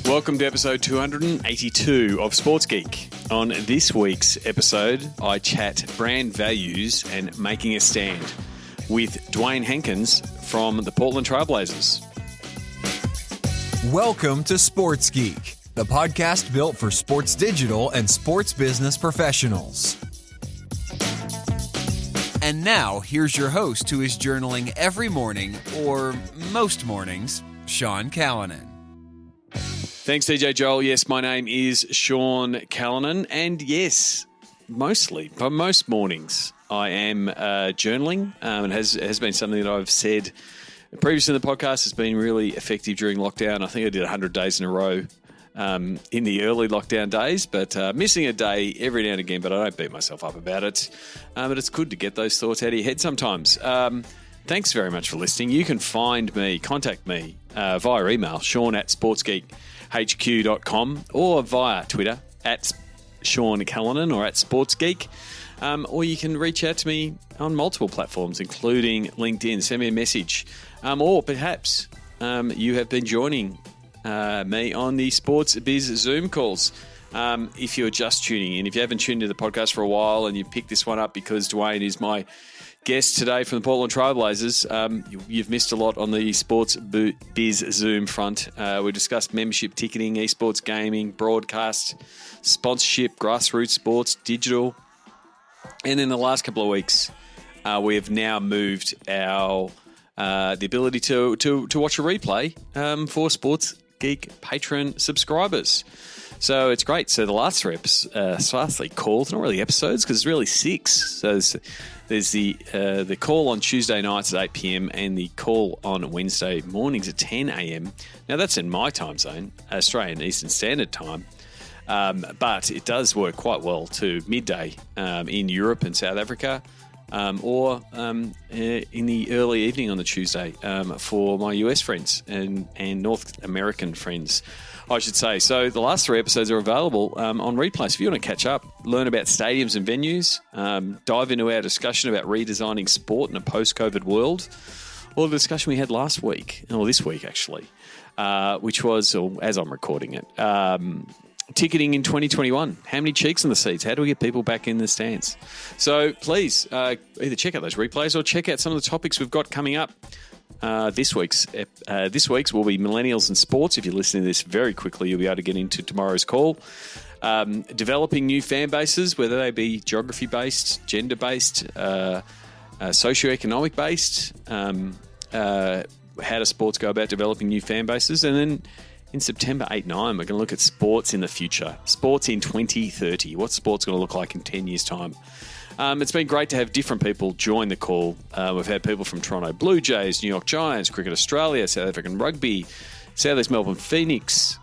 Welcome to episode 282 of Sports Geek. On this week's episode, I chat brand values and making a stand with Dewayne Hankins from the Portland Trailblazers. Welcome to Sports Geek, the podcast built for sports digital and sports business professionals. And now, here's your host who is journaling every morning, or most mornings, Sean Callanan. Thanks, DJ Joel. Yes, my name is Sean Callanan, and yes, mostly, but most mornings, I am journaling. It has been something that I've said previously in the podcast. Has been really effective during lockdown. I think I did 100 days in a row in the early lockdown days, but missing a day every now and again, but I don't beat myself up about it. But it's good to get those thoughts out of your head sometimes. Thanks very much for listening. You can contact me via email, sean@sportsgeekhq.com, or via Twitter at Sean Callanan or at SportsGeek. Or you can reach out to me on multiple platforms, including LinkedIn. Send me a message. Or perhaps you have been joining me on the Sports Biz Zoom calls. If you're just tuning in, if you haven't tuned into the podcast for a while and you picked this one up because Dewayne is my guest today from the Portland Trailblazers, you've missed a lot on the Sports Biz Zoom front. We discussed membership ticketing, esports gaming, broadcast, sponsorship, grassroots sports, digital. And in the last couple of weeks, we have now moved our the ability to watch a replay for Sports Geek Patreon subscribers. So it's great. So the last three calls, not really episodes, because it's really 6. So there's the call on Tuesday nights at 8 p.m. and the call on Wednesday mornings at 10 a.m. Now that's in my time zone, Australian Eastern Standard Time. But it does work quite well to midday in Europe and South Africa, or in the early evening on the Tuesday for my US friends and North American friends, I should say. So the last 3 episodes are available on replay. So if you want to catch up, learn about stadiums and venues, dive into our discussion about redesigning sport in a post-COVID world, or the discussion we had last week, or this week actually, which was, or as I'm recording it, ticketing in 2021. How many cheeks in the seats? How do we get people back in the stands? So please either check out those replays or check out some of the topics we've got coming up. This week's will be millennials and sports. If you're listening to this very quickly, you'll be able to get into tomorrow's call. Developing new fan bases, whether they be geography-based, gender-based, socioeconomic-based. How does sports go about developing new fan bases? And then in September 8-9, we're going to look at sports in the future. Sports in 2030. What's sports going to look like in 10 years' time? It's been great to have different people join the call. We've had people from Toronto Blue Jays, New York Giants, Cricket Australia, South African Rugby, Southeast Melbourne Phoenix,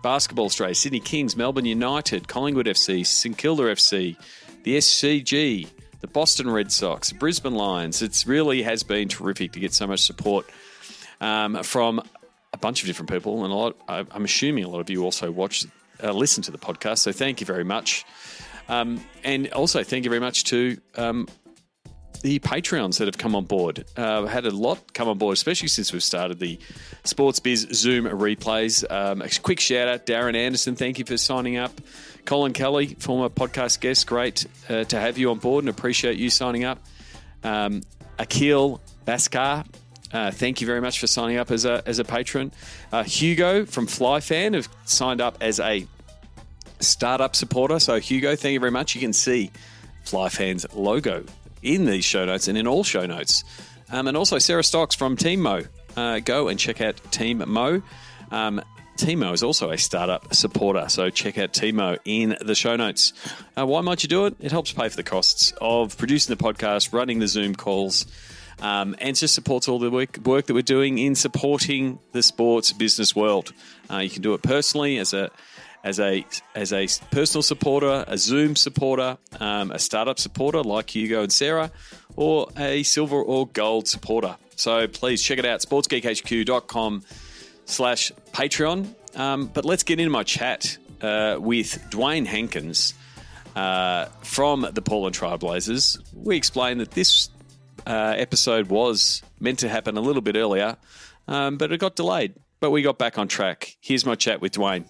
Basketball Australia, Sydney Kings, Melbourne United, Collingwood FC, St Kilda FC, the SCG, the Boston Red Sox, Brisbane Lions. It really has been terrific to get so much support from a bunch of different people, and I'm assuming a lot of you also listen to the podcast, so thank you very much. And also thank you very much to the Patreons that have come on board. Had a lot come on board, especially since we've started the Sports Biz Zoom replays. A quick shout out, Darren Anderson, thank you for signing up. Colin Kelly, former podcast guest, great to have you on board and appreciate you signing up. Akil Baskar, thank you very much for signing up as a patron. Hugo from FlyFan have signed up as a startup supporter. So Hugo, thank you very much. You can see FlyFan's logo in these show notes and in all show notes. And also Sarah Stocks from Team Mo. Go and check out Team Mo. Team Mo is also a startup supporter, so check out Team Mo in the show notes. Why might you do it? It helps pay for the costs of producing the podcast, running the Zoom calls, and just supports all the work that we're doing in supporting the sports business world. You can do it personally as a personal supporter, a Zoom supporter, a startup supporter like Hugo and Sarah, or a silver or gold supporter. So please check it out, sportsgeekhq.com/Patreon. But let's get into my chat with Dewayne Hankins from the Portland Trailblazers. We explained that this episode was meant to happen a little bit earlier, but it got delayed. but we got back on track. Here's my chat with Dewayne.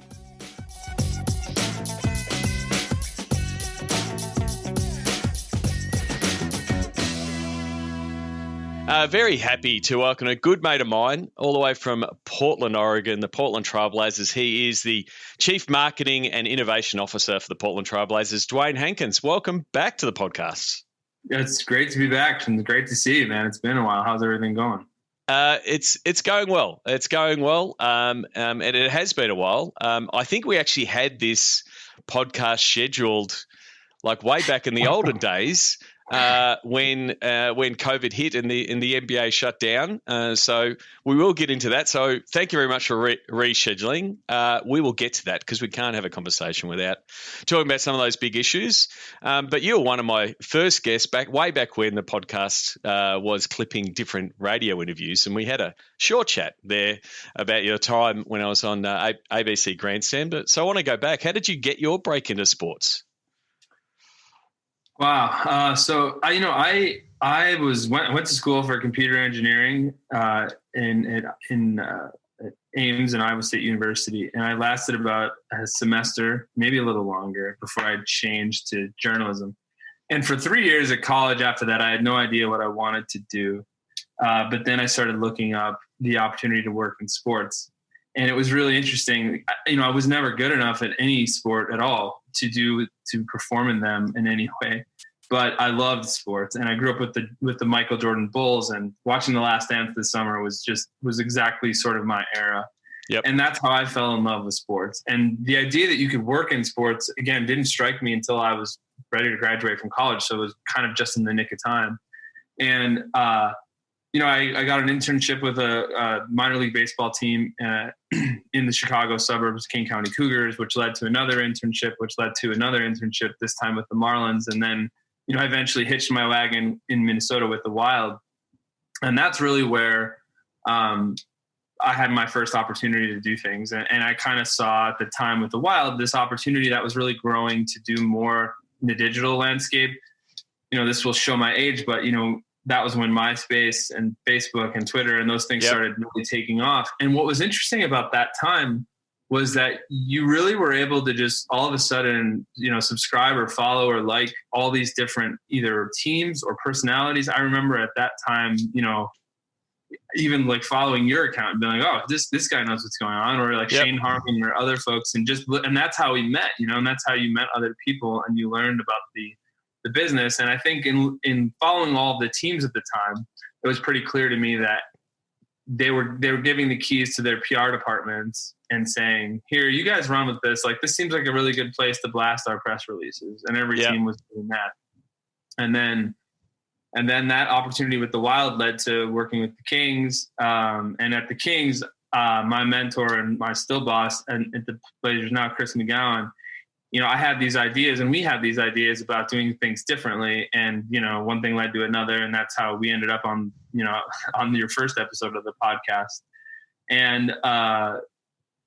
Very happy to welcome a good mate of mine all the way from Portland, Oregon, the Portland Trailblazers. He is the Chief Marketing and Innovation Officer for the Portland Trailblazers, Dewayne Hankins. Welcome back to the podcast. It's great to be back and great to see you, man. It's been a while. How's everything going? It's going well. It's going well, and it has been a while. I think we actually had this podcast scheduled like way back in the olden days. When COVID hit and the NBA shut down. So we will get into that. So thank you very much for rescheduling. We will get to that because we can't have a conversation without talking about some of those big issues. But you were one of my first guests way back when the podcast was clipping different radio interviews, and we had a short chat there about your time when I was on ABC Grandstand. So I want to go back. How did you get your break into sports? Wow. So I went to school for computer engineering in Ames and Iowa State University, and I lasted about a semester, maybe a little longer, before I changed to journalism. And for 3 years at college after that, I had no idea what I wanted to do. But then I started looking up the opportunity to work in sports. And it was really interesting. I was never good enough at any sport at all to perform in them in any way. But I loved sports, and I grew up with the Michael Jordan Bulls, and watching The Last Dance this summer was exactly sort of my era. Yep. And that's how I fell in love with sports. And the idea that you could work in sports, again, didn't strike me until I was ready to graduate from college. So it was kind of just in the nick of time. And I got an internship with a minor league baseball team in the Chicago suburbs, King County Cougars, which led to another internship, this time with the Marlins. And then, I eventually hitched my wagon in Minnesota with the Wild. And that's really where I had my first opportunity to do things. And I kind of saw at the time with the Wild this opportunity that was really growing to do more in the digital landscape. This will show my age, but, that was when MySpace and Facebook and Twitter and those things started really taking off. And what was interesting about that time was that you really were able to just all of a sudden, subscribe or follow or like all these different either teams or personalities. I remember at that time, even like following your account and being like, oh, this guy knows what's going on, or like Shane Harmon or other folks. And that's how we met, and that's how you met other people and you learned about the business. And I think in following all the teams at the time, it was pretty clear to me that they were giving the keys to their PR departments and saying, here, you guys run with this. Like, this seems like a really good place to blast our press releases. And every team was doing that. And then that opportunity with the Wild led to working with the Kings. And at the Kings, my mentor and my still boss, and at the Blazers now, Chris McGowan, I had these ideas, and we had these ideas about doing things differently. And, one thing led to another. And that's how we ended up on your first episode of the podcast. And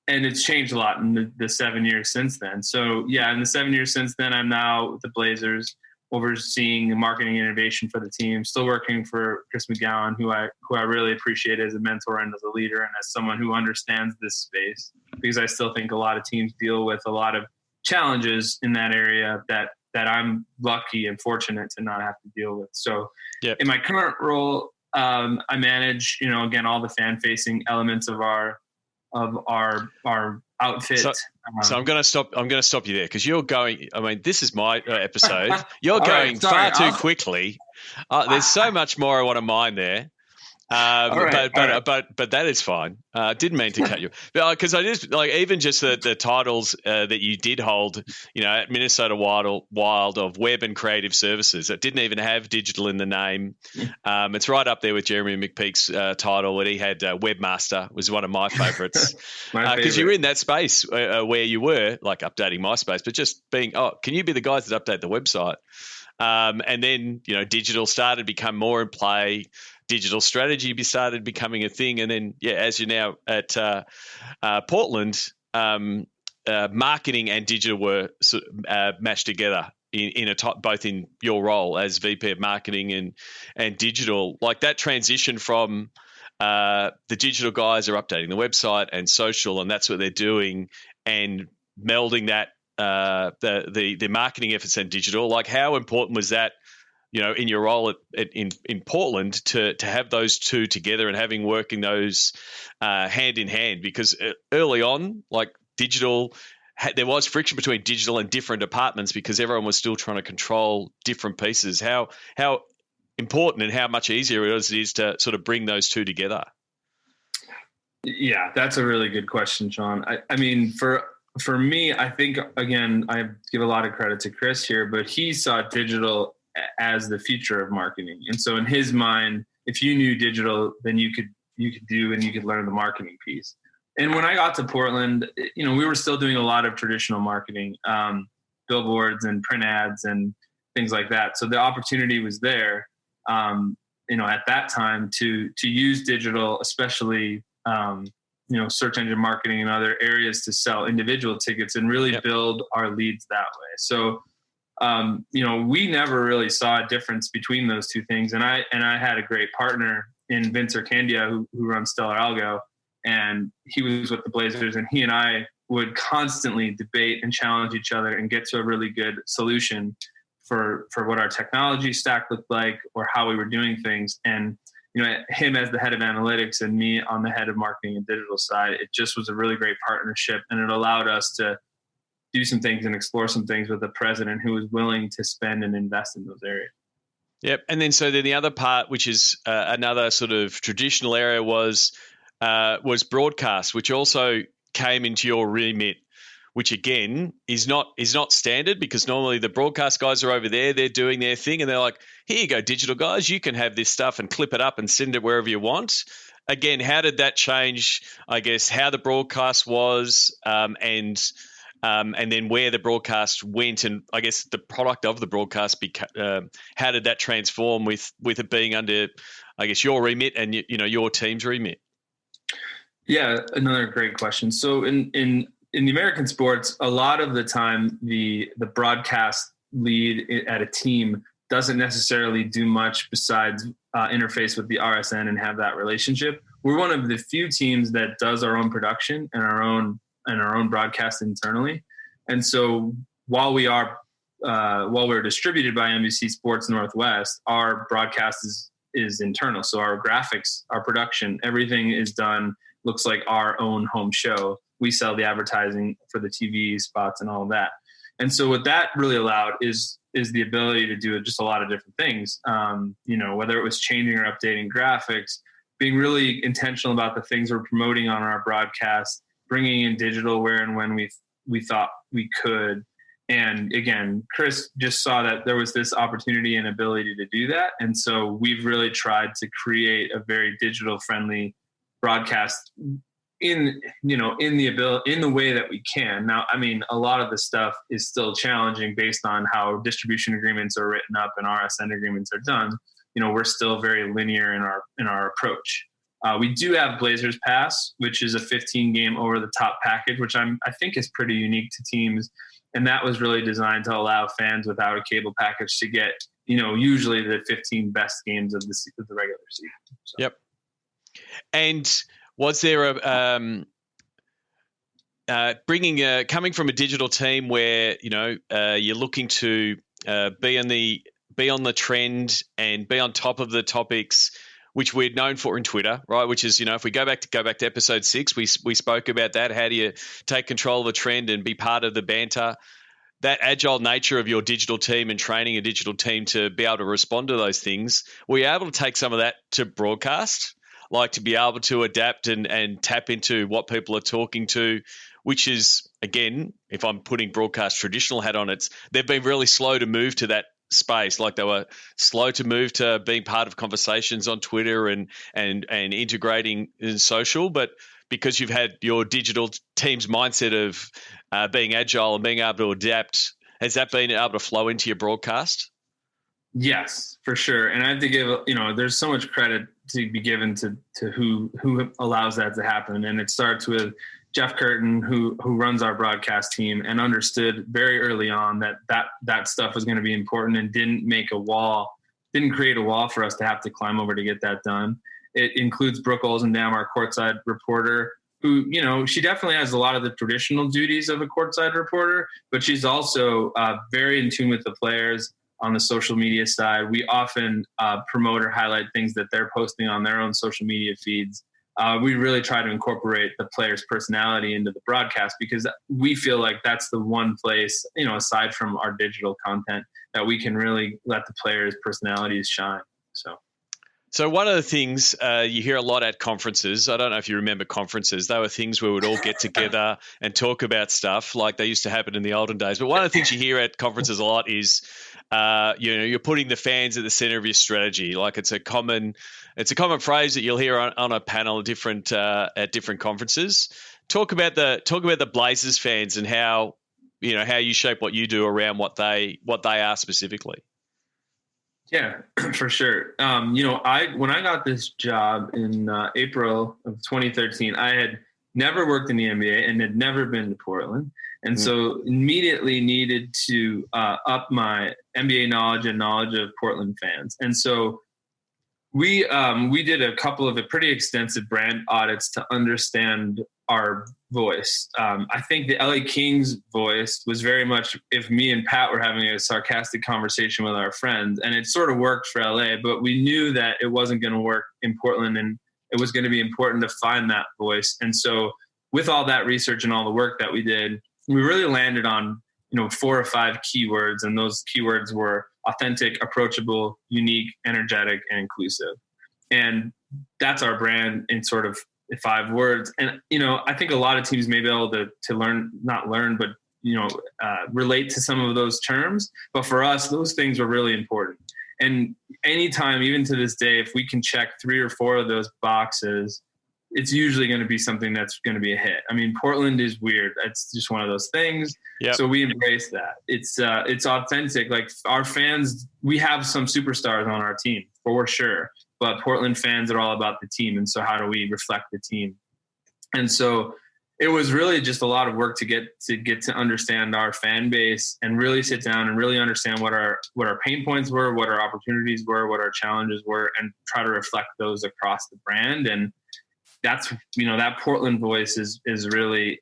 it's changed a lot in the 7 years since then. So in the 7 years since then, I'm now with the Blazers overseeing marketing and innovation for the team, still working for Chris McGowan, who I really appreciate as a mentor and as a leader and as someone who understands this space, because I still think a lot of teams deal with a lot of challenges in that area that I'm lucky and fortunate to not have to deal with. So in my current role, I manage, again, all the fan facing elements of our outfit. So I'm going to stop you there, because you're going, this is my episode. You're going far too quickly. There's so much more I want to mine there. But that is fine. Didn't mean to cut you, because I just even just the titles that you did hold, at Minnesota Wild of Web and Creative Services, that didn't even have digital in the name. It's right up there with Jeremy McPeak's title that he had. Webmaster was one of my favorites, because you were in that space where you were like updating MySpace, but just being, can you be the guys that update the website? And then digital started to become more in play. Digital strategy started becoming a thing, and then as you're now at Portland, marketing and digital were mashed together in both in your role as VP of marketing and digital. Like that transition from the digital guys are updating the website and social, and that's what they're doing, and melding that the marketing efforts and digital. Like, how important was that, in your role in Portland to have those two together and having working those hand in hand? Because early on, like digital, there was friction between digital and different departments because everyone was still trying to control different pieces. How important and how much easier it is to sort of bring those two together? Yeah, that's a really good question, Sean. I mean, for me, I think, again, I give a lot of credit to Chris here, but he saw digital as the future of marketing. And so in his mind, if you knew digital, then you could learn the marketing piece. And when I got to Portland, we were still doing a lot of traditional marketing, billboards and print ads and things like that. So the opportunity was there, at that time to use digital, especially, search engine marketing and other areas to sell individual tickets and really build our leads that way. So, we never really saw a difference between those two things. And I had a great partner in Vince Candia who runs Stellar Algo, and he was with the Blazers, and he and I would constantly debate and challenge each other and get to a really good solution for what our technology stack looked like or how we were doing things. And, him as the head of analytics and me on the head of marketing and digital side, it just was a really great partnership. And it allowed us to do some things and explore some things with a president who was willing to spend and invest in those areas. Yep. And then the other part, which is another sort of traditional area, was broadcast, which also came into your remit, which again is not standard, because normally the broadcast guys are over there, they're doing their thing, and they're like, here you go, digital guys, you can have this stuff and clip it up and send it wherever you want. Again, how did that change, I guess, how the broadcast was, and then where the broadcast went, and I guess the product of the broadcast, how did that transform with it being under, I guess, your remit and your team's remit? Yeah, another great question. So in the American sports, a lot of the time the broadcast lead at a team doesn't necessarily do much besides interface with the RSN and have that relationship. We're one of the few teams that does our own production and our own broadcast internally. And so while we're distributed by NBC Sports Northwest, our broadcast is internal. So our graphics, our production, everything is done, looks like our own home show. We sell the advertising for the TV spots and all of that. And so what that really allowed is the ability to do just a lot of different things. Whether it was changing or updating graphics, being really intentional about the things we're promoting on our broadcast, bringing in digital where and when we thought we could. And again, Chris just saw that there was this opportunity and ability to do that. And so we've really tried to create a very digital friendly broadcast in the way that we can. Now, I mean, a lot of the stuff is still challenging based on how distribution agreements are written up and RSN agreements are done. We're still very linear in our approach. We do have Blazers Pass, which is a 15-game over-the-top package, which I think is pretty unique to teams. And that was really designed to allow fans without a cable package to get, usually the 15 best games of the regular season. So. Yep. And was there coming from a digital team where you're looking to be on the trend and be on top of the topics, which we're known for in Twitter, right? Which is, if we go back to episode 6, we spoke about that. How do you take control of the trend and be part of the banter? That agile nature of your digital team and training a digital team to be able to respond to those things. Were you able to take some of that to broadcast? Like to be able to adapt and tap into what people are talking to, which is, again, if I'm putting broadcast traditional hat on, they've been really slow to move to that space. Like they were slow to move to being part of conversations on Twitter and integrating in social. But because you've had your digital team's mindset of being agile and being able to adapt, has that been able to flow into your broadcast? Yes, for sure. And I have to give, there's so much credit to be given to who allows that to happen. And it starts with Jeff Curtin, who runs our broadcast team and understood very early on that stuff was going to be important and didn't create a wall for us to have to climb over to get that done. It includes Brooke Olsendam, our courtside reporter, who, she definitely has a lot of the traditional duties of a courtside reporter, but she's also very in tune with the players on the social media side. We often promote or highlight things that they're posting on their own social media feeds. We really try to incorporate the player's personality into the broadcast, because we feel like that's the one place, aside from our digital content, that we can really let the players' personalities shine. So one of the things you hear a lot at conferences, I don't know if you remember conferences, they were things where we'd all get together and talk about stuff like they used to happen in the olden days. But one of the things you hear at conferences a lot is, you're putting the fans at the center of your strategy. Like it's a common phrase that you'll hear on a panel at different conferences. Talk about the Blazers fans and how you shape what you do around what they are specifically. Yeah, for sure. When I got this job in April of 2013, I had never worked in the NBA and had never been to Portland. And so immediately needed to up my NBA knowledge and knowledge of Portland fans. And so we did a couple of pretty extensive brand audits to understand our voice. I think the LA Kings voice was very much if me and Pat were having a sarcastic conversation with our friends, and it sort of worked for LA, but we knew that it wasn't going to work in Portland, and it was going to be important to find that voice. And so with all that research and all the work that we did, we really landed on 4 or 5 keywords, and those keywords were authentic, approachable, unique, energetic, and inclusive. And that's our brand in sort of 5 words. And, I think a lot of teams may be able to relate to some of those terms. But for us, those things were really important. And anytime, even to this day, if we can check 3 or 4 of those boxes, it's usually going to be something that's going to be a hit. I mean, Portland is weird. It's just one of those things. Yep. So we embrace that. It's authentic. Like our fans, we have some superstars on our team for sure, but Portland fans are all about the team. And so how do we reflect the team? And so it was really just a lot of work to get to understand our fan base and really sit down and really understand what our pain points were, what our opportunities were, what our challenges were, and try to reflect those across the brand. And that's, that Portland voice is really,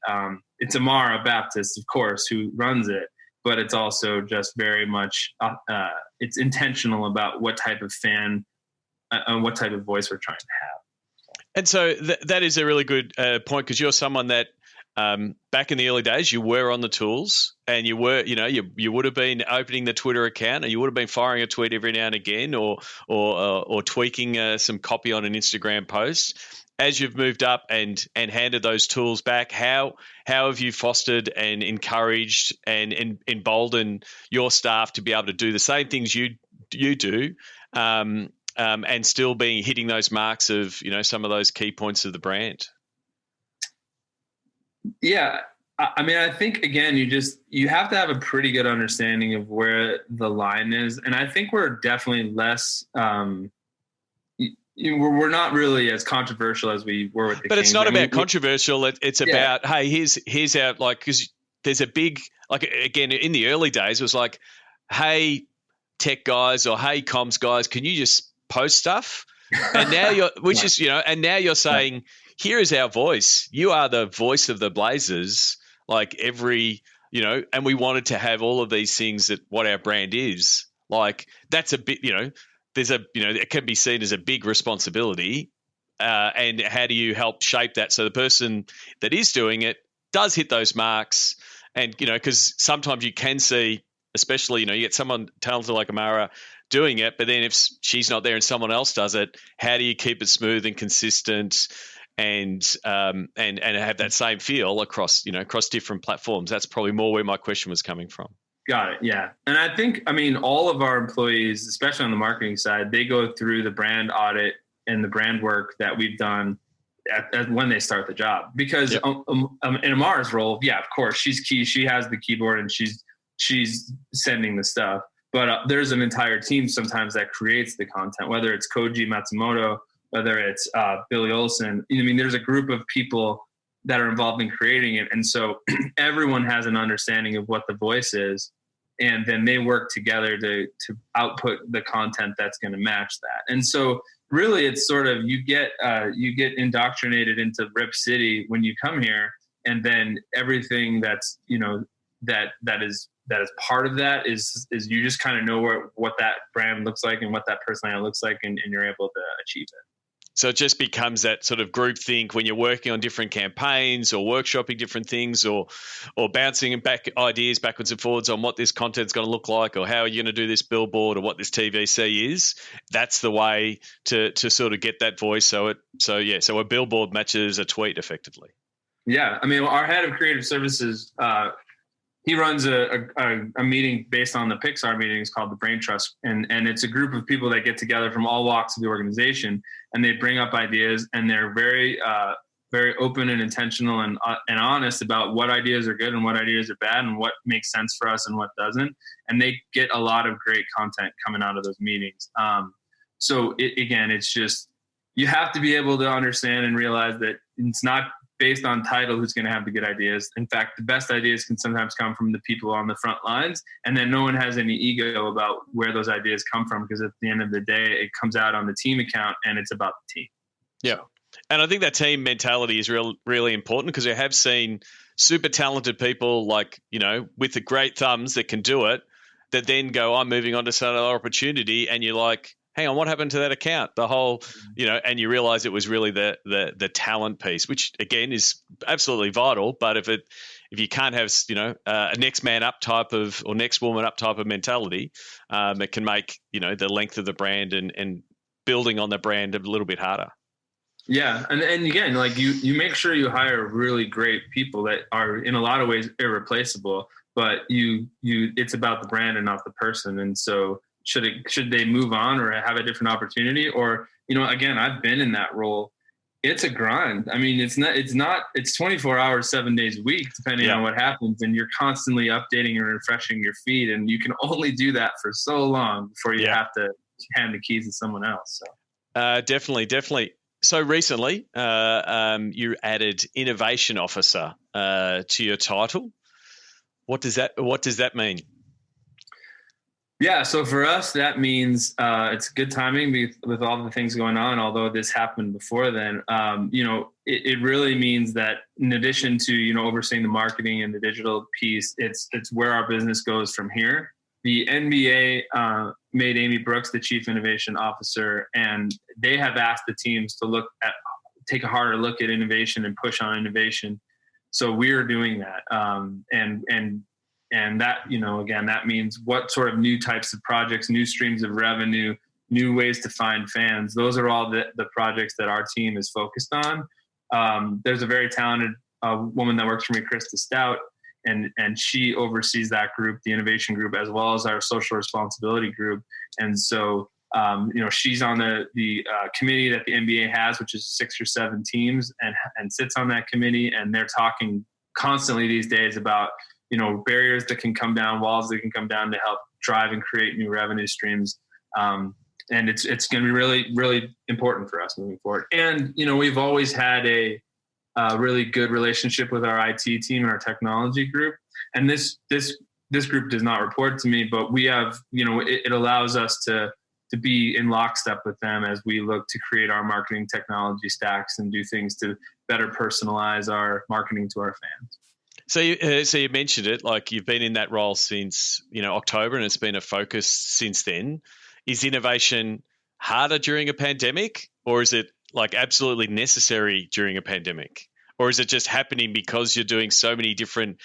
it's Amara Baptist, of course, who runs it, but it's also just very much, it's intentional about what type of fan and what type of voice we're trying to have. And so that is a really good point, because you're someone that back in the early days, you were on the tools, and you were, you would have been opening the Twitter account, or you would have been firing a tweet every now and again, or tweaking some copy on an Instagram post. As you've moved up and handed those tools back, how have you fostered and encouraged and emboldened your staff to be able to do the same things you do, and still hitting those marks of some of those key points of the brand? Yeah, I mean, I think again, you have to have a pretty good understanding of where the line is, and I think we're definitely less. We're not really as controversial as we were with the But Kings. It's not about controversial. It's about, hey, here's our, because there's a big, again, in the early days, it was like, hey, tech guys, or hey, comms guys, can you just post stuff? And now you're saying, here is our voice. You are the voice of the Blazers, and we wanted to have all of these things that what our brand is. Like, that's a bit, it can be seen as a big responsibility, and how do you help shape that so the person that is doing it does hit those marks? And because sometimes you can see, especially you get someone talented like Amara doing it, but then if she's not there and someone else does it, how do you keep it smooth and consistent, and have that same feel across different platforms? That's probably more where my question was coming from. Got it. Yeah. And I think, all of our employees, especially on the marketing side, they go through the brand audit and the brand work that we've done when they start the job. Because Yep. In Amara's role, yeah, of course, she's key. She has the keyboard and she's sending the stuff. But there's an entire team sometimes that creates the content, whether it's Koji Matsumoto, whether it's Billy Olson. There's a group of people that are involved in creating it. And so everyone has an understanding of what the voice is, and then they work together to output the content that's going to match that. And so really it's sort of you get indoctrinated into Rip City when you come here, and then everything that's that is part of that is you just kind of know what that brand looks like and what that personality looks like, and you're able to achieve it. So it just becomes that sort of group think when you're working on different campaigns or workshopping different things, or bouncing back ideas backwards and forwards on what this content's going to look like, or how are you going to do this billboard, or what this TVC is. That's the way to sort of get that voice. So a billboard matches a tweet effectively. Yeah, I mean, our head of creative services, he runs a meeting based on the Pixar meetings called the Brain Trust, and it's a group of people that get together from all walks of the organization, and they bring up ideas, and they're very very open and intentional and honest about what ideas are good and what ideas are bad and what makes sense for us and what doesn't, and they get a lot of great content coming out of those meetings. So it's just, you have to be able to understand and realize that it's not based on title who's going to have the good ideas. In fact, the best ideas can sometimes come from the people on the front lines, and then no one has any ego about where those ideas come from, because at the end of the day, it comes out on the team account and it's about the team. Yeah. So. And I think that team mentality is really important, because I have seen super talented people with the great thumbs that can do it, that then go, I'm moving on to some other opportunity. And you're like, hang on, what happened to that account? The whole, and you realize it was really the talent piece, which again is absolutely vital. But if you can't have, a next man up type of, or next woman up type of mentality, it can make, the length of the brand and building on the brand a little bit harder. Yeah. And again, you make sure you hire really great people that are in a lot of ways irreplaceable, but it's about the brand and not the person. And so should they move on or have a different opportunity? Or, again, I've been in that role. It's a grind. I mean, it's 24 hours, 7 days a week, depending on what happens. And you're constantly updating and refreshing your feed. And you can only do that for so long before you have to hand the keys to someone else. So. Definitely. So recently, you added Innovation Officer to your title. What does that mean? Yeah, so for us, that means it's good timing with all the things going on, although this happened before then. It really means that in addition to, overseeing the marketing and the digital piece, it's where our business goes from here. The NBA made Amy Brooks the Chief Innovation Officer, and they have asked the teams to take a harder look at innovation and push on innovation. So we're doing that. And that, again, that means what sort of new types of projects, new streams of revenue, new ways to find fans. Those are all the projects that our team is focused on. There's a very talented woman that works for me, Krista Stout, and she oversees that group, the innovation group, as well as our social responsibility group. And so, she's on the committee that the NBA has, which is 6 or 7 teams, and sits on that committee. And they're talking constantly these days about, barriers that can come down, walls that can come down to help drive and create new revenue streams. And it's going to be really, really important for us moving forward. And, we've always had a really good relationship with our IT team and our technology group. And this group does not report to me, but we have, it allows us to be in lockstep with them as we look to create our marketing technology stacks and do things to better personalize our marketing to our fans. So you mentioned it, like you've been in that role since, October, and it's been a focus since then. Is innovation harder during a pandemic, or is it like absolutely necessary during a pandemic? Or is it just happening because you're doing so many different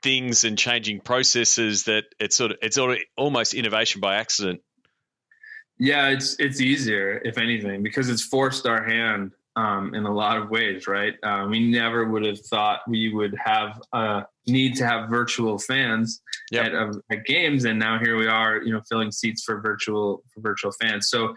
things and changing processes that it's almost innovation by accident? Yeah, it's easier, if anything, because it's forced our hand in a lot of ways, right? We never would have thought we would have need to have virtual fans at games, and now here we are, filling seats for virtual fans. So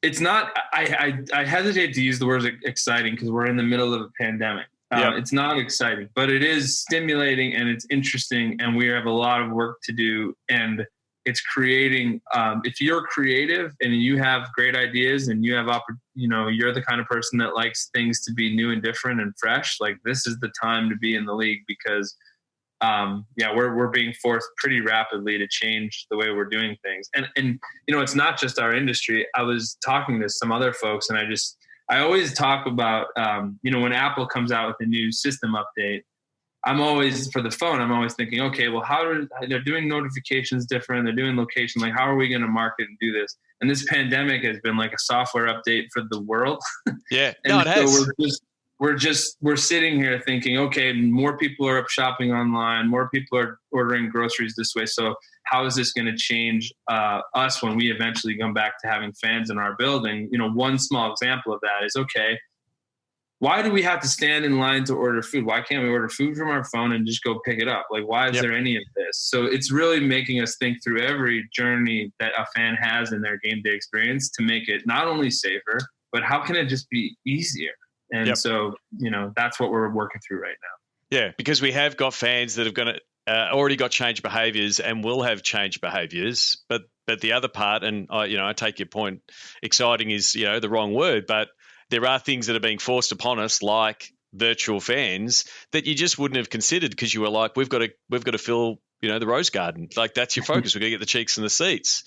it's not. I hesitate to use the word exciting because we're in the middle of a pandemic. It's not exciting, but it is stimulating and it's interesting, and we have a lot of work to do. And it's creating. If you're creative and you have great ideas and you have you're the kind of person that likes things to be new and different and fresh. Like, this is the time to be in the league, because we're being forced pretty rapidly to change the way we're doing things. And it's not just our industry. I was talking to some other folks, and I always talk about, when Apple comes out with a new system update, I'm always thinking, okay, well, they're doing notifications different. They're doing location. Like, how are we going to market and do this? And this pandemic has been like a software update for the world. Yeah, and it has. We're sitting here thinking, okay, more people are up shopping online. More people are ordering groceries this way. So how is this going to change us when we eventually come back to having fans in our building? One small example of that is, okay, why do we have to stand in line to order food? Why can't we order food from our phone and just go pick it up? Like, why is there any of this? So it's really making us think through every journey that a fan has in their game day experience to make it not only safer, but how can it just be easier? And so, that's what we're working through right now. Yeah, because we have got fans that have already got changed behaviours and will have changed behaviours. But the other part, and I take your point, exciting is the wrong word, but there are things that are being forced upon us, like virtual fans, that you just wouldn't have considered because you were like, we've got to fill the rose garden. Like, that's your focus. We're going to get the cheeks and the seats.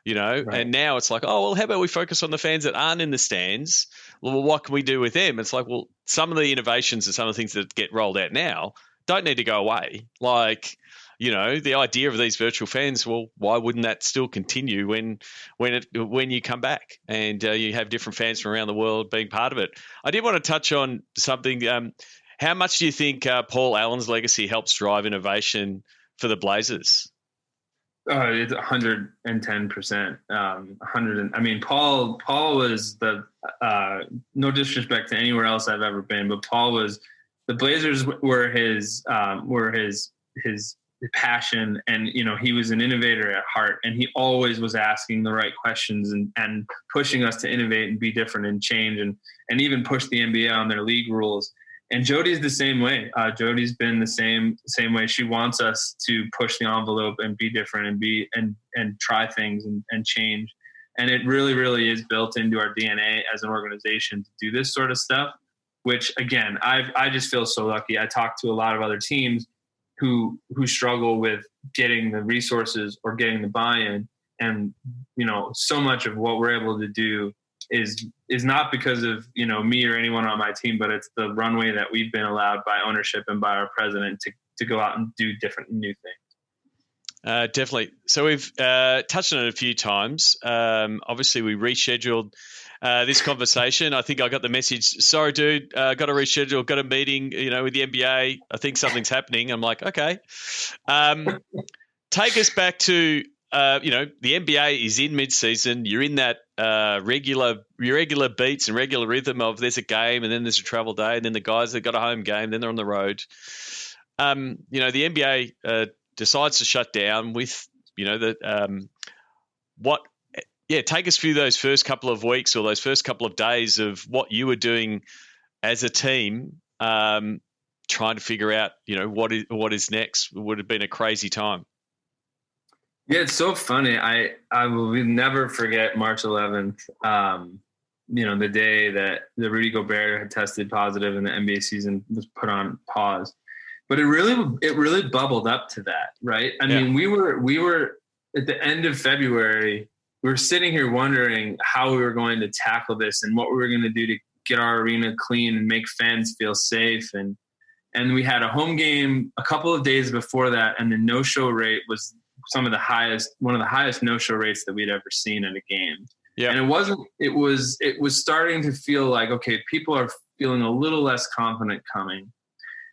Right. And now it's like, oh, well, how about we focus on the fans that aren't in the stands? Well, what can we do with them? It's like, well, some of the innovations and some of the things that get rolled out now don't need to go away. Like, the idea of these virtual fans, well, why wouldn't that still continue when you come back and you have different fans from around the world being part of it? I did want to touch on something. How much do you think Paul Allen's legacy helps drive innovation for the Blazers? It's 110%. Paul was no disrespect to anywhere else I've ever been, but the Blazers were his passion, and he was an innovator at heart, and he always was asking the right questions and pushing us to innovate and be different and change and even push the NBA on their league rules. And Jody's the same way. Jody's been the same way. She wants us to push the envelope and be different and try things and change. And it really, really is built into our DNA as an organization to do this sort of stuff, which again, I just feel so lucky. I talk to a lot of other teams who struggle with getting the resources or getting the buy-in. And, so much of what we're able to do is not because of, me or anyone on my team, but it's the runway that we've been allowed by ownership and by our president to go out and do different new things. Definitely. So we've touched on it a few times. Obviously, we rescheduled this conversation. I think I got the message, sorry, dude, got to reschedule, got a meeting, with the NBA. I think something's happening. I'm like, okay. Take us back to, the NBA is in mid-season. You're in that regular beats and regular rhythm of there's a game and then there's a travel day and then the guys that got a home game, then they're on the road. The NBA decides to shut down with, take us through those first couple of weeks or those first couple of days of what you were doing as a team, trying to figure out, what is next. It would have been a crazy time. Yeah, it's so funny. I will never forget March 11th, the day that the Rudy Gobert had tested positive and the NBA season was put on pause. But it really bubbled up to that, right? I mean, we were at the end of February, we were sitting here wondering how we were going to tackle this and what we were going to do to get our arena clean and make fans feel safe. And we had a home game a couple of days before that, and the no-show rate was one of the highest no-show rates that we'd ever seen in a game. Yeah. And it was starting to feel like, okay, people are feeling a little less confident coming.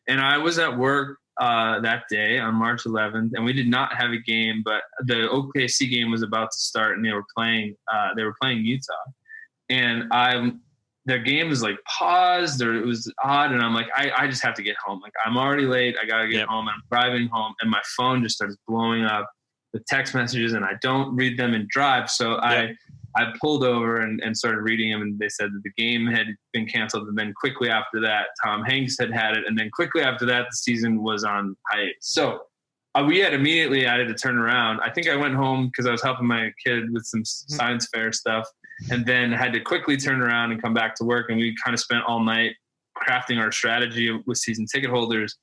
And I was at work that day on March 11th, and we did not have a game, but the OKC game was about to start, and they were playing Utah. And their game was like paused, or it was odd, and I'm like, I just have to get home. Like, I'm already late. I gotta get home. And I'm driving home, and my phone just starts blowing up with text messages, and I don't read them and drive. So I pulled over and started reading them, and they said that the game had been canceled. And then quickly after that, Tom Hanks had it. And then quickly after that, the season was on hiatus. So we had immediately added to turn around. I think I went home because I was helping my kid with some science fair stuff, and then had to quickly turn around and come back to work. And we kind of spent all night crafting our strategy with season ticket holders.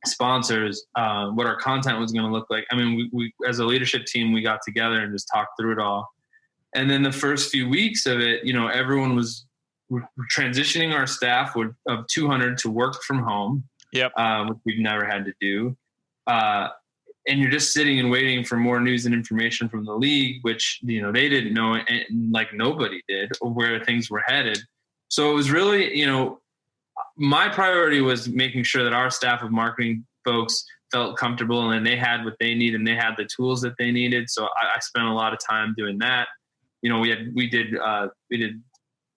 sponsors, what our content was going to look like. I mean, we as a leadership team, we got together and just talked through it all. And then the first few weeks of it, everyone was transitioning our staff of 200 to work from home, which we've never had to do. And you're just sitting and waiting for more news and information from the league, which, they didn't know, and like nobody did, where things were headed. So it was really, my priority was making sure that our staff of marketing folks felt comfortable and they had what they needed and they had the tools that they needed. So I spent a lot of time doing that. We did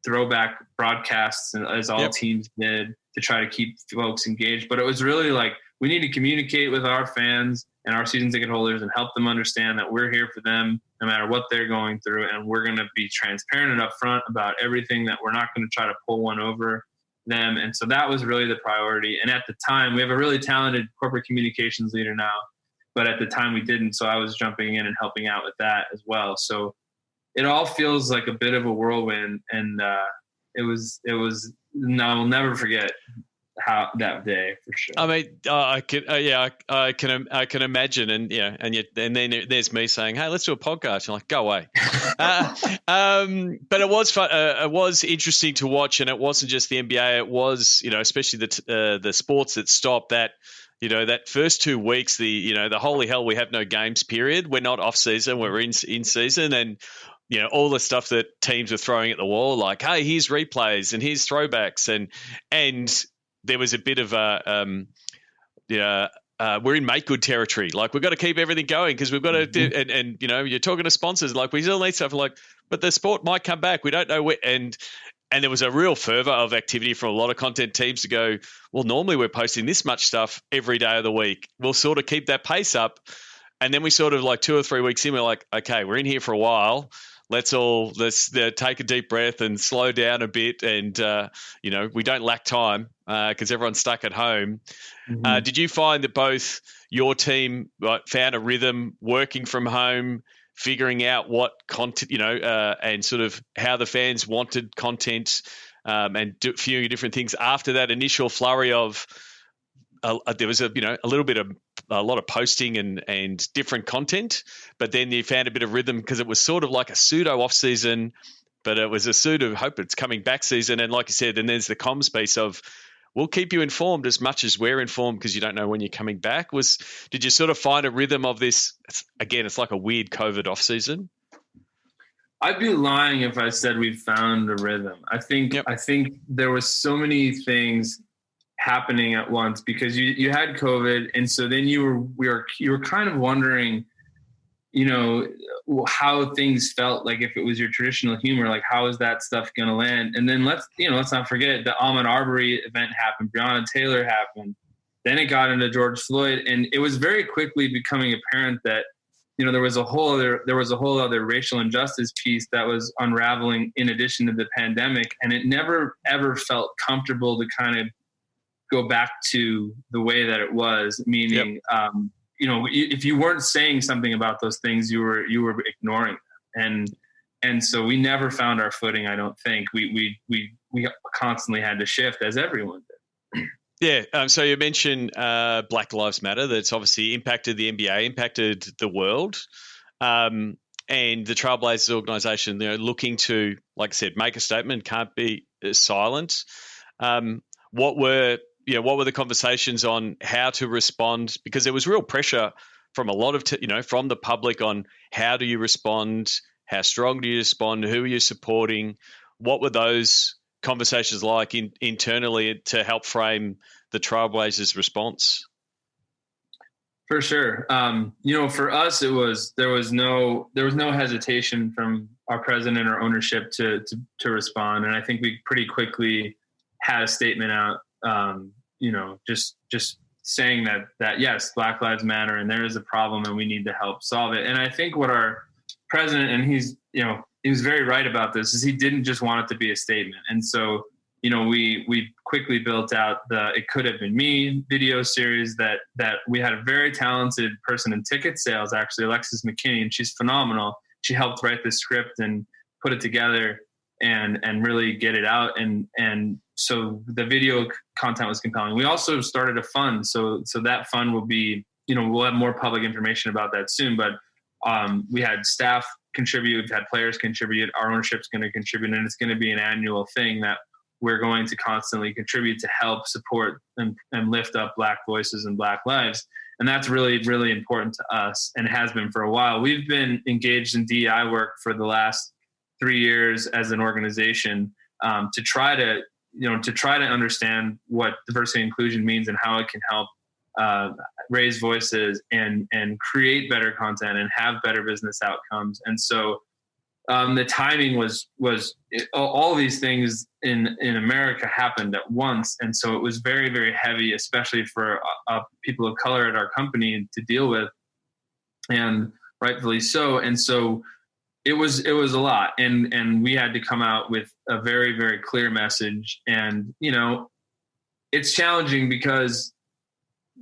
throwback broadcasts, as all teams did, to try to keep folks engaged. But it was really like, we need to communicate with our fans and our season ticket holders and help them understand that we're here for them no matter what they're going through. And we're going to be transparent and upfront about everything, that we're not going to try to pull one over them. And so that was really the priority. And at the time, we have a really talented corporate communications leader now, but at the time we didn't. So I was jumping in and helping out with that as well. So it all feels like a bit of a whirlwind. And I will never forget how that day, for sure. I mean, I can imagine, and then there's me saying, "Hey, let's do a podcast." You're like, "Go away." But it was fun. It was interesting to watch, and it wasn't just the NBA. It was, especially the sports that stopped. That that first 2 weeks, the holy hell, we have no games period. We're not off season. We're in season, and all the stuff that teams are throwing at the wall, like, hey, here's replays and here's throwbacks, and there was a bit of we're in make good territory. Like, we've got to keep everything going because we've got to do, and you're talking to sponsors, like, we still need stuff, like, but the sport might come back. We don't know where, and there was a real fervor of activity from a lot of content teams to go, well, normally we're posting this much stuff every day of the week. We'll sort of keep that pace up. And then we sort of, like, 2 or 3 weeks in, we're like, okay, we're in here for a while. Let's take a deep breath and slow down a bit. And, we don't lack time because everyone's stuck at home. Mm-hmm. Did you find that both your team found a rhythm working from home, figuring out what content, and sort of how the fans wanted content, and a few different things after that initial flurry of there was a lot of posting and different content, but then you found a bit of rhythm because it was sort of like a pseudo off season, but it was a pseudo hope it's coming back season. And like you said, then there's the comms piece of, we'll keep you informed as much as we're informed because you don't know when you're coming back. Did you sort of find a rhythm of this? Again, it's like a weird COVID off season. I'd be lying if I said we found a rhythm. I think there was so many things happening at once because you had COVID, and so then you were kind of wondering, how things felt, like if it was your traditional humor, like how is that stuff going to land? And then let's not forget the Ahmaud Arbery event happened, Breonna Taylor happened, then it got into George Floyd, and it was very quickly becoming apparent that there was a whole other racial injustice piece that was unraveling in addition to the pandemic, and it never ever felt comfortable to kind of go back to the way that it was, meaning, if you weren't saying something about those things, you were ignoring them. And so we never found our footing. I don't think we constantly had to shift, as everyone did. Yeah. So you mentioned Black Lives Matter. That's obviously impacted the NBA, impacted the world. And the Trailblazers organization, looking to, like I said, make a statement, can't be silent. What were the conversations on how to respond? Because there was real pressure from a lot of, from the public on how do you respond? How strong do you respond? Who are you supporting? What were those conversations like internally to help frame the Trailblazers' response? For sure. For us, there was no hesitation from our president or ownership to respond. And I think we pretty quickly had a statement out, just saying that yes, Black Lives Matter and there is a problem and we need to help solve it. And I think what our president, and he was very right about this, is he didn't just want it to be a statement. And so, we quickly built out the It Could Have Been Me video series that we had a very talented person in ticket sales, actually, Alexis McKinney, and she's phenomenal. She helped write the script and put it together. and really get it out. And so the video content was compelling. We also started a fund. So that fund will be, we'll have more public information about that soon, but we had staff contribute, we've had players contribute, our ownership's going to contribute, and it's going to be an annual thing that we're going to constantly contribute to help support and lift up Black voices and Black lives. And that's really, really important to us, and has been for a while. We've been engaged in DEI work for the last 3 years as an organization, to try to understand what diversity and inclusion means and how it can help raise voices and create better content and have better business outcomes. And so the timing was all these things in America happened at once. And so it was very, very heavy, especially for people of color at our company to deal with, and rightfully so. And so it was a lot. And we had to come out with a very, very clear message. And, it's challenging because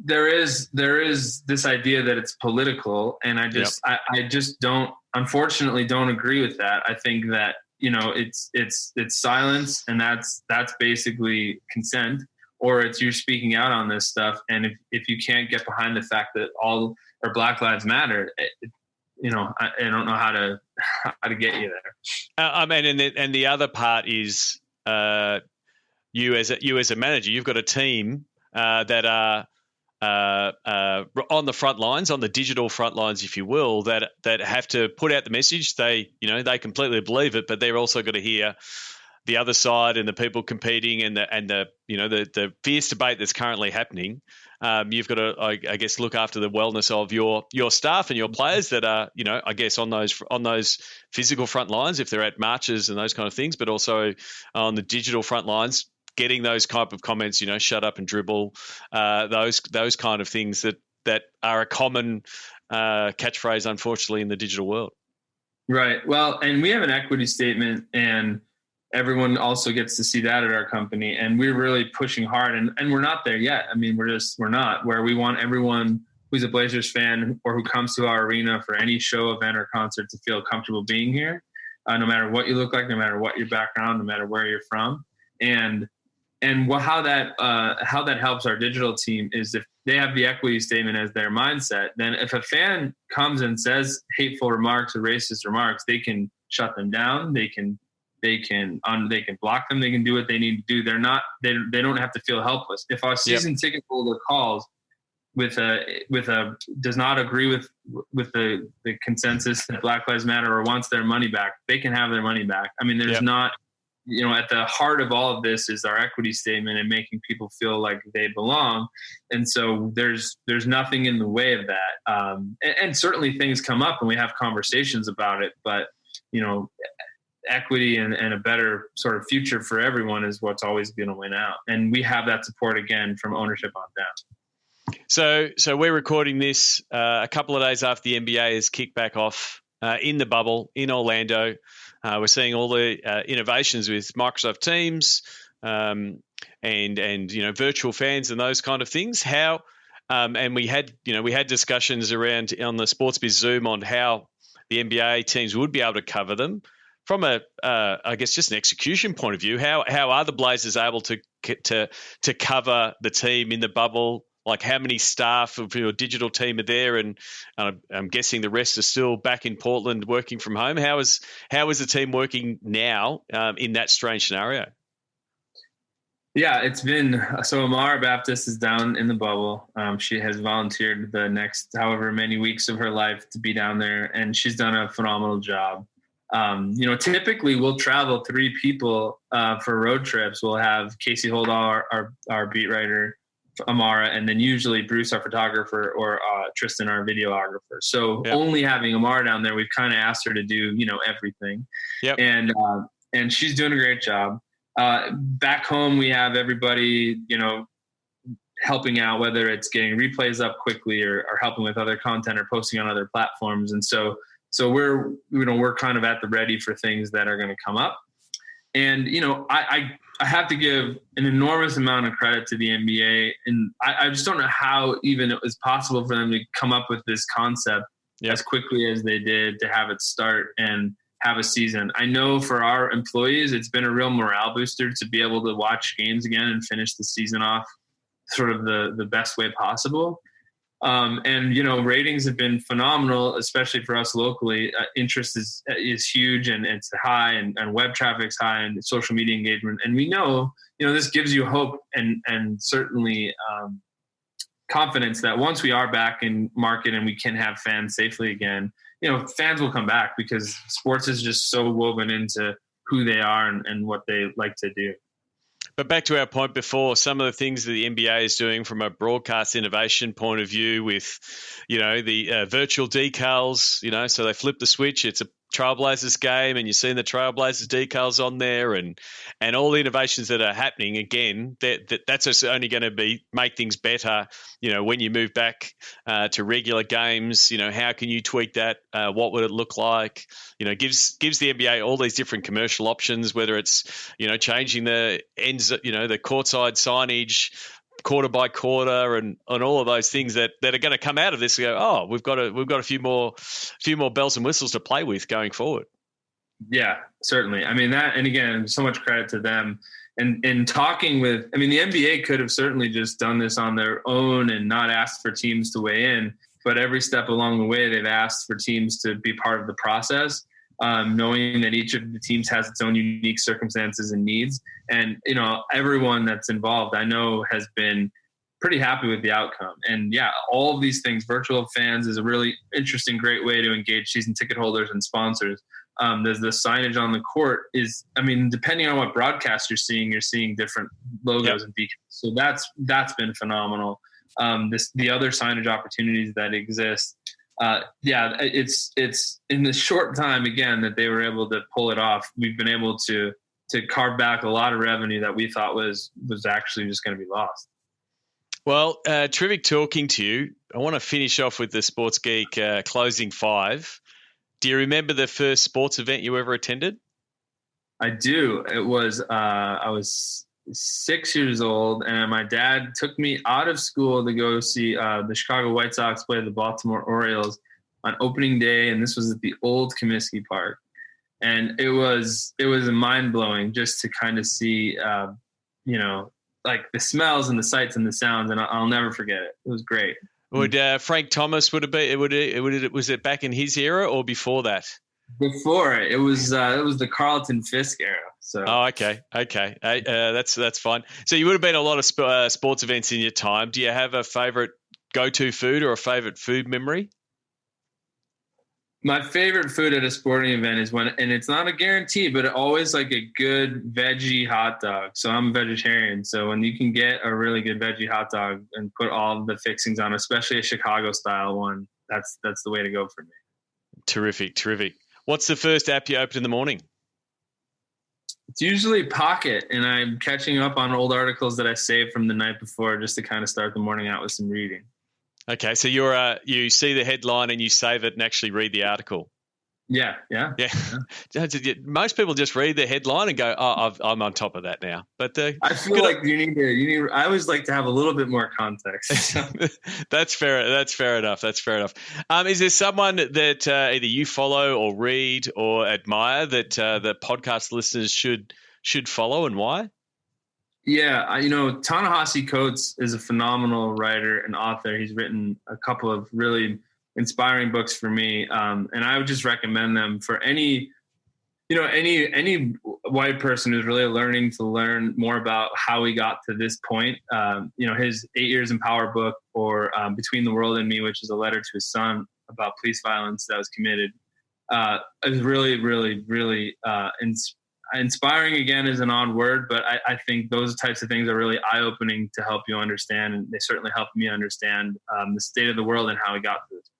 there is this idea that it's political. And I just unfortunately don't agree with that. I think that, it's silence, and that's basically consent, or it's you're speaking out on this stuff. And if you can't get behind the fact that all or Black Lives Matter, I don't know how to get you there. And the other part is you as a manager, you've got a team that are on the front lines, on the digital front lines, if you will, that have to put out the message. They completely believe it, but they're also got to hear the other side and the people competing and the fierce debate that's currently happening. You've got to, I guess, look after the wellness of your staff and your players that are, I guess, on those physical front lines if they're at marches and those kind of things, but also on the digital front lines, getting those type of comments, shut up and dribble, those kind of things that are a common catchphrase, unfortunately, in the digital world. Right. Well, and we have an equity statement, and everyone also gets to see that at our company. And we're really pushing hard, and we're not there yet. I mean, we're not where we want everyone who's a Blazers fan or who comes to our arena for any show, event, or concert to feel comfortable being here, no matter what you look like, no matter what your background, no matter where you're from. And how that helps our digital team is if they have the equity statement as their mindset, then if a fan comes and says hateful remarks or racist remarks, they can shut them down. They can block them. They can do what they need to do. They don't have to feel helpless. If our season ticket holder calls with a does not agree with the consensus that Black Lives Matter or wants their money back, they can have their money back. I mean, there's not, at the heart of all of this is our equity statement and making people feel like they belong. And so there's nothing in the way of that. And certainly things come up and we have conversations about it, but equity and a better sort of future for everyone is what's always going to win out. And we have that support again from ownership on down. So we're recording this a couple of days after the NBA has kicked back off in the bubble in Orlando. We're seeing all the innovations with Microsoft Teams and virtual fans and those kind of things. How and we had discussions around on the SportsBiz Zoom on how the NBA teams would be able to cover them from I guess just an execution point of view. How are the Blazers able to cover the team in the bubble? Like how many staff of your digital team are there? And I'm guessing the rest are still back in Portland working from home. How is the team working now in that strange scenario? Yeah, it's been so Amara Baptist is down in the bubble. She has volunteered the next however many weeks of her life to be down there, and she's done a phenomenal job. Typically we'll travel 3 people for road trips. We'll have Casey Holdall, our beat writer, Amara, and then usually Bruce, our photographer, or Tristan, our videographer. So only having Amara down there, we've kind of asked her to do, everything. Yep. And she's doing a great job. Back home, we have everybody, helping out, whether it's getting replays up quickly or helping with other content or posting on other platforms. And so we're kind of at the ready for things that are going to come up. And, I have to give an enormous amount of credit to the NBA. And I just don't know how even it was possible for them to come up with this concept as quickly as they did, to have it start and have a season. I know for our employees, it's been a real morale booster to be able to watch games again and finish the season off sort of the best way possible. And, ratings have been phenomenal, especially for us locally. Interest is huge, and it's high, and web traffic's high, and social media engagement. And we know, this gives you hope and certainly confidence that once we are back in market and we can have fans safely again, fans will come back, because sports is just so woven into who they are and what they like to do. But back to our point before, some of the things that the NBA is doing from a broadcast innovation point of view with, the virtual decals, so they flip the switch. It's a Trailblazers game, and you're seeing the Trailblazers decals on there, and all the innovations that are happening. Again, that's just only going to make things better. When you move back to regular games, how can you tweak that? What would it look like? Gives the NBA all these different commercial options, whether it's changing the ends, the courtside signage, quarter by quarter, and all of those things that are going to come out of this. Go, oh, we've got a few more bells and whistles to play with going forward. Yeah, certainly. I mean that, and again, so much credit to them. And in talking with, the NBA could have certainly just done this on their own and not asked for teams to weigh in. But every step along the way, they've asked for teams to be part of the process, knowing that each of the teams has its own unique circumstances and needs. And, everyone that's involved, I know, has been pretty happy with the outcome. And yeah, all of these things, virtual fans is a really interesting, great way to engage season ticket holders and sponsors. There's the signage on the court is, depending on what broadcast you're seeing different logos and beacons. So that's been phenomenal. The other signage opportunities that exist. It's in the short time, again, that they were able to pull it off. We've been able to carve back a lot of revenue that we thought was actually just going to be lost. Well, terrific talking to you. I want to finish off with the Sports Geek closing 5. Do you remember the first sports event you ever attended? I do. It was I was 6 years old, and my dad took me out of school to go see the Chicago White Sox play the Baltimore Orioles on opening day, and this was at the old Comiskey Park. And it was mind-blowing just to kind of see, like the smells and the sights and the sounds, and I'll never forget it. It was great. Would Frank Thomas was it back in his era or before that? Before it was the Carlton Fisk era. So okay, that's fine. So you would have been a lot of sports events in your time. Do you have a favorite go-to food or a favorite food memory? My favorite food at a sporting event is and it's not a guarantee, but always like a good veggie hot dog. So I'm a vegetarian. So when you can get a really good veggie hot dog and put all the fixings on, especially a Chicago style one, that's the way to go for me. Terrific. What's the first app you open in the morning? It's usually Pocket, and I'm catching up on old articles that I saved from the night before just to kind of start the morning out with some reading. Okay, so you see the headline and you save it and actually read the article. Yeah. Most people just read the headline and go, "Oh, I'm on top of that now." But I feel like you need. I always like to have a little bit more context. That's fair. That's fair enough. Is there someone that either you follow or read or admire that the podcast listeners should follow, and why? Yeah, Ta-Nehisi Coates is a phenomenal writer and author. He's written a couple of really inspiring books for me, and I would just recommend them for any white person who's really learning to learn more about how we got to this point. His 8 Years in Power book, or Between the World and Me, which is a letter to his son about police violence that was committed, is really, really, really inspiring. Again, is an odd word, but I think those types of things are really eye-opening to help you understand, and they certainly helped me understand the state of the world and how we got to this.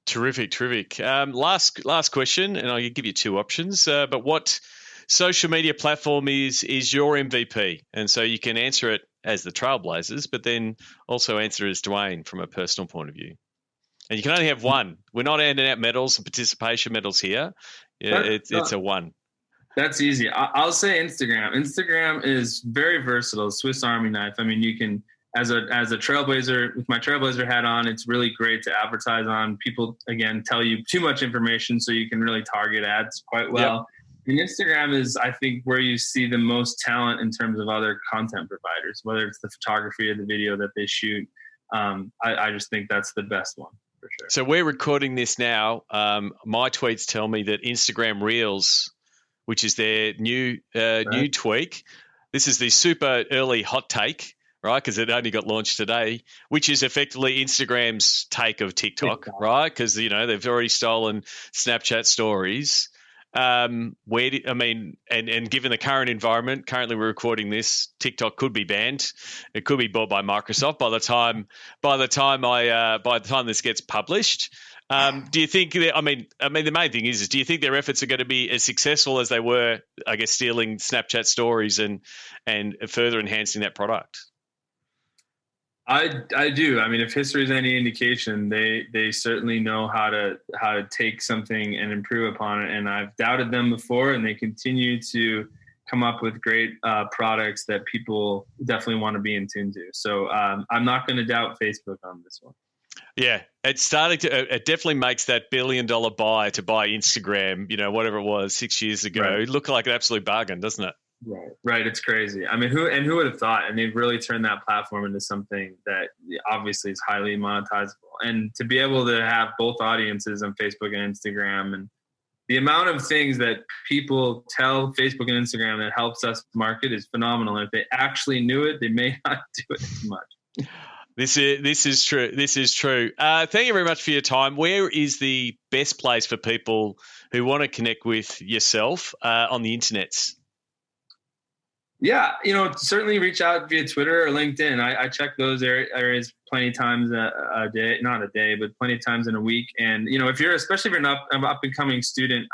Terrific. Last question, and I'll give you 2 options. But what social media platform is your MVP? And so you can answer it as the Trailblazers, but then also answer it as Dewayne from a personal point of view. And you can only have one. We're not handing out medals and participation medals here. It's a one. That's easy. I'll say Instagram. Instagram is very versatile, Swiss Army knife. I mean, you can as a trailblazer, with my trailblazer hat on, it's really great to advertise on. People, again, tell you too much information, so you can really target ads quite well. Yep. And Instagram is, I think, where you see the most talent in terms of other content providers, whether it's the photography or the video that they shoot. I just think that's the best one for sure. So we're recording this now. My tweets tell me that Instagram Reels, which is their new tweak, this is the super early hot take, right? Because it only got launched today, which is effectively Instagram's take of TikTok, right? Because, you know, they've already stolen Snapchat stories. And given the current environment, currently we're recording this, TikTok could be banned. It could be bought by Microsoft by the time this gets published. Do you think? The main thing is, do you think their efforts are going to be as successful as they were, I guess, stealing Snapchat stories and further enhancing that product? I do. I mean, if history is any indication, they certainly know how to take something and improve upon it. And I've doubted them before, and they continue to come up with great products that people definitely want to be in tune to. So I'm not going to doubt Facebook on this one. Yeah, it's starting to. It definitely makes that $1 billion buy to buy Instagram, you know, whatever it was 6 years ago, right, look like an absolute bargain, doesn't it? Right. It's crazy. I mean, who would have thought? And they've really turned that platform into something that obviously is highly monetizable. And to be able to have both audiences on Facebook and Instagram, and the amount of things that people tell Facebook and Instagram that helps us market is phenomenal. And if they actually knew it, they may not do it as much. This is true. This is true. Thank you very much for your time. Where is the best place for people who want to connect with yourself on the internets? Yeah, certainly reach out via Twitter or LinkedIn. I check those areas plenty of times a day, not a day, but plenty of times in a week. And, especially if you're an up and coming student,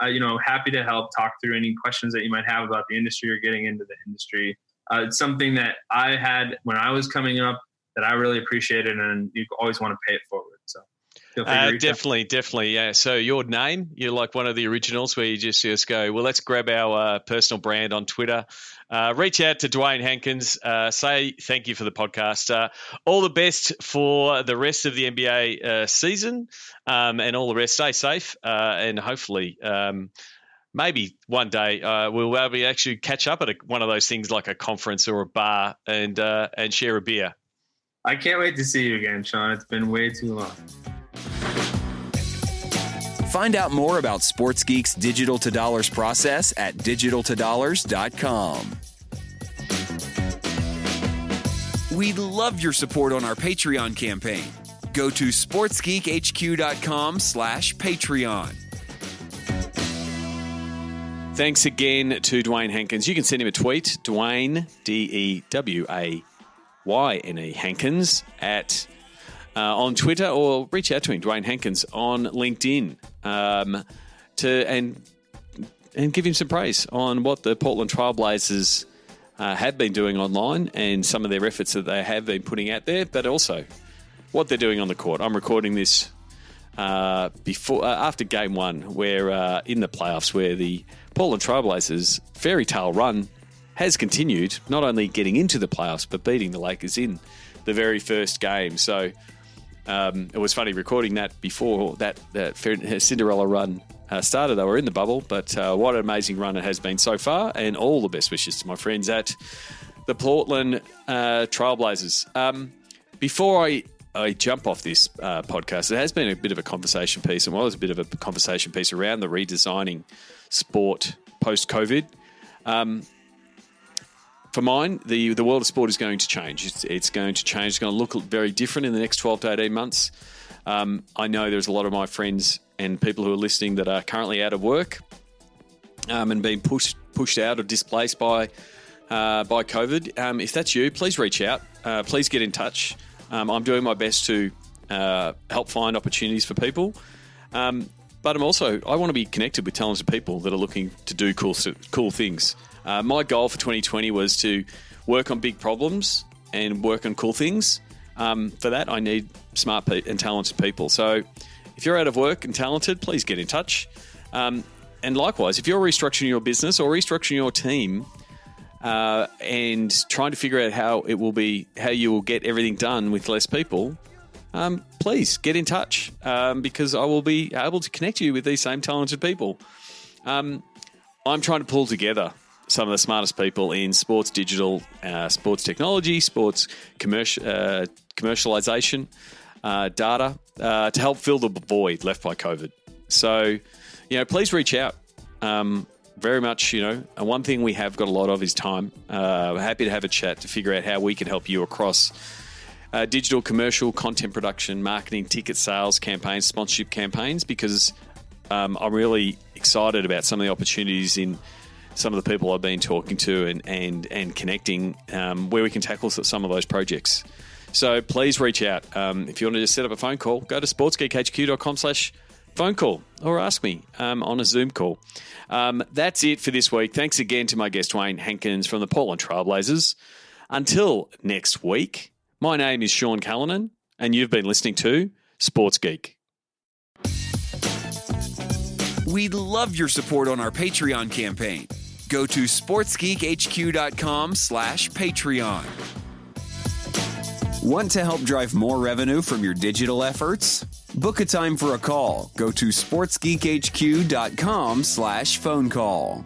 happy to help talk through any questions that you might have about the industry or getting into the industry. It's something that I had when I was coming up that I really appreciated, and you always want to pay it forward. So feel free to reach definitely. Yeah. So your name, you're like one of the originals where you just go, well, let's grab our personal brand on Twitter. Reach out to Dewayne Hankins. Say thank you for the podcast. All the best for the rest of the NBA season, and all the rest. Stay safe, and hopefully maybe one day we'll be able to actually catch up at one of those things like a conference or a bar and share a beer. I can't wait to see you again, Sean. It's been way too long. Find out more about Sports Geek's Digital to Dollars process at digitaltodollars.com. We'd love your support on our Patreon campaign. Go to sportsgeekhq.com/Patreon. Thanks again to Dewayne Hankins. You can send him a tweet, Dewayne, Dewayne Hankins on Twitter, or reach out to him, Dewayne Hankins, on LinkedIn, and give him some praise on what the Portland Trailblazers have been doing online and some of their efforts that they have been putting out there, but also what they're doing on the court. I'm recording this after Game 1, where in the playoffs, where the Portland Trailblazers' fairy tale run has continued, not only getting into the playoffs, but beating the Lakers in the very first game. So it was funny recording that before that Cinderella run started. They were in the bubble, but what an amazing run it has been so far, and all the best wishes to my friends at the Portland Trailblazers. Before I jump off this podcast, it has been a bit of a conversation piece, and was a bit of a conversation piece around the redesigning sport post-COVID. For mine, the world of sport is going to change. It's going to change. It's going to look very different in the next 12 to 18 months. I know there's a lot of my friends and people who are listening that are currently out of work and being pushed out or displaced by COVID. If that's you, please reach out. Please get in touch. I'm doing my best to help find opportunities for people. But I want to be connected with talented people that are looking to do cool things. My goal for 2020 was to work on big problems and work on cool things. For that, I need smart and talented people. So if you're out of work and talented, please get in touch. And likewise, if you're restructuring your business or restructuring your team, and trying to figure out how you will get everything done with less people, please get in touch because I will be able to connect you with these same talented people. I'm trying to pull together some of the smartest people in sports digital, sports technology, sports commercialization, data to help fill the void left by COVID. So, please reach out. Very much, and one thing we have got a lot of is time. We're happy to have a chat to figure out how we can help you across digital, commercial, content production, marketing, ticket sales campaigns, sponsorship campaigns, because I'm really excited about some of the opportunities in some of the people I've been talking to and connecting where we can tackle some of those projects. So please reach out. If you want to just set up a phone call, go to sportsgeekhq.com/phone call or ask me on a Zoom call. That's it for this week. Thanks again to my guest, Dewayne Hankins from the Portland Trailblazers. Until next week, my name is Sean Callanan, and you've been listening to Sports Geek. We'd love your support on our Patreon campaign. Go to sportsgeekhq.com/Patreon. Want to help drive more revenue from your digital efforts? Book a time for a call. Go to sportsgeekhq.com/phone call.